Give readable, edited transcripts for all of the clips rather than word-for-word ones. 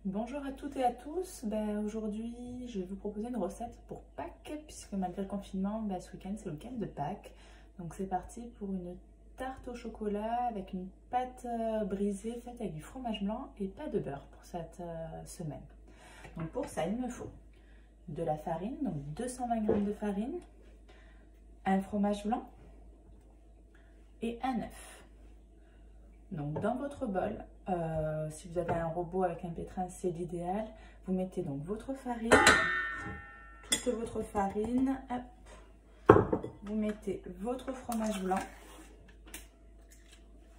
Bonjour à toutes et à tous, aujourd'hui je vais vous proposer une recette pour Pâques puisque malgré le confinement, ce week-end c'est le week-end de Pâques. Donc c'est parti pour une tarte au chocolat avec une pâte brisée faite avec du fromage blanc et pas de beurre pour cette semaine. Donc pour ça il me faut de la farine, donc 220 g de farine, un fromage blanc et un œuf. Donc dans votre bol, si vous avez un robot avec un pétrin, c'est l'idéal. Vous mettez donc votre farine, toute votre farine. Hop. Vous mettez votre fromage blanc.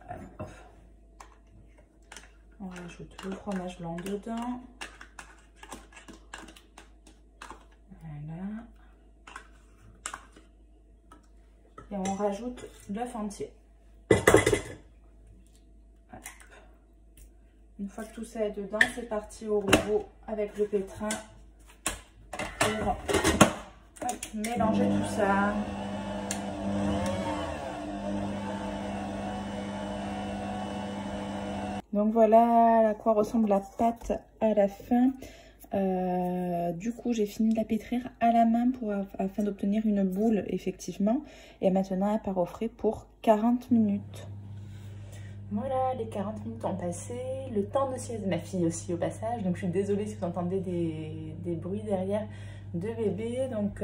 Hop. On rajoute le fromage blanc dedans. Voilà. Et on rajoute l'œuf entier. Une fois que tout ça est dedans, c'est parti au robot avec le pétrin pour mélanger tout ça. Donc voilà à quoi ressemble la pâte à la fin. Du coup, j'ai fini de la pétrir à la main afin d'obtenir une boule, effectivement. Et maintenant, elle part au frais pour 40 minutes. Voilà, les 40 minutes ont passé, le temps de sieste de ma fille aussi au passage, donc je suis désolée si vous entendez des bruits derrière de bébé. Donc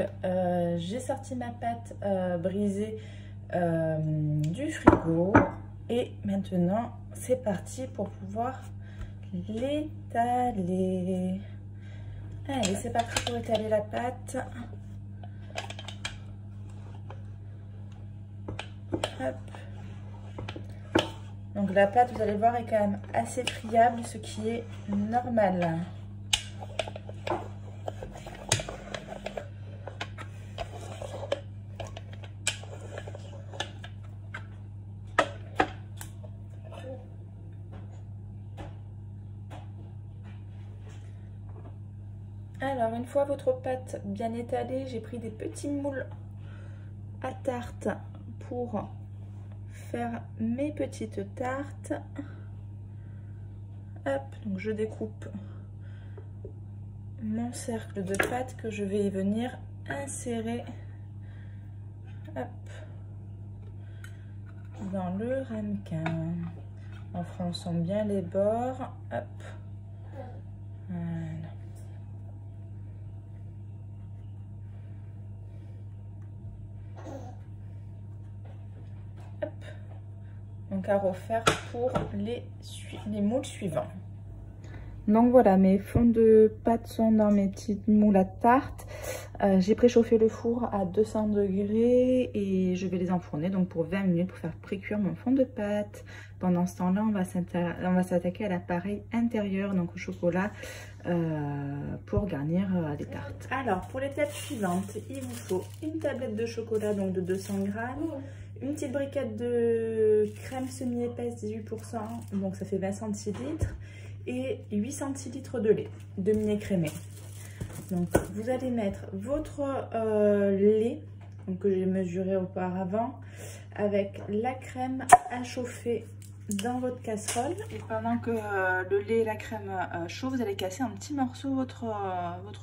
j'ai sorti ma pâte brisée du frigo et maintenant c'est parti pour pouvoir l'étaler. Allez, c'est parti pour étaler la pâte. Hop. Donc la pâte, vous allez voir, est quand même assez friable, ce qui est normal. Alors, une fois votre pâte bien étalée, j'ai pris des petits moules à tarte pour faire mes petites tartes. Hop, donc je découpe mon cercle de pâte que je vais y venir insérer, hop, dans le ramequin en fronçant bien les bords. Hop, voilà. Hop. Donc à refaire pour les moules suivants. Donc voilà, mes fonds de pâte sont dans mes petites moules à tarte. J'ai préchauffé le four à 200 degrés et je vais les enfourner donc pour 20 minutes pour faire précuire mon fond de pâte. Pendant ce temps-là, on va s'attaquer à l'appareil intérieur, donc au chocolat, pour garnir les tartes. Alors pour l'étape suivante, il vous faut une tablette de chocolat donc de 200 g. Une petite briquette de crème semi-épaisse 18%, donc ça fait 20 centilitres, et 8 centilitres de lait demi-écrémé. Donc vous allez mettre votre lait, donc, que j'ai mesuré auparavant, avec la crème à chauffer dans votre casserole. Et pendant que le lait et la crème chaud, vous allez casser un petit morceau votre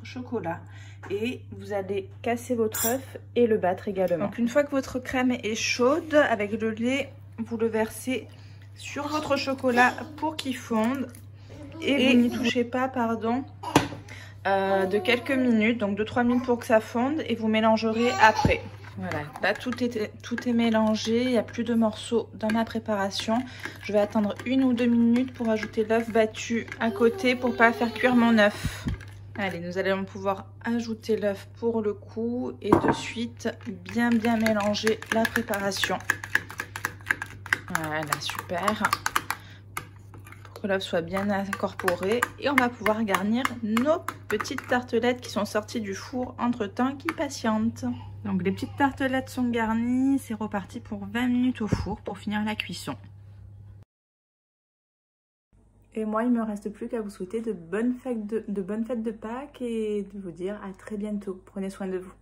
chocolat. Et vous allez casser votre œuf et le battre également. Donc une fois que votre crème est chaude, avec le lait, vous le versez sur votre chocolat pour qu'il fonde. Et vous n'y touchez pas, pardon, de quelques minutes, donc 2-3 minutes pour que ça fonde. Et vous mélangerez après. Voilà, là tout est mélangé, il n'y a plus de morceaux dans ma préparation. Je vais attendre 1 ou 2 minutes pour ajouter l'œuf battu à côté pour ne pas faire cuire mon œuf. Allez, nous allons pouvoir ajouter l'œuf pour le coup et de suite bien mélanger la préparation. Voilà, super. Pour que l'œuf soit bien incorporé et on va pouvoir garnir nos petites tartelettes qui sont sorties du four entre-temps qui patientent. Donc les petites tartelettes sont garnies, c'est reparti pour 20 minutes au four pour finir la cuisson. Et moi, il ne me reste plus qu'à vous souhaiter de bonnes fêtes de Pâques et de vous dire à très bientôt. Prenez soin de vous.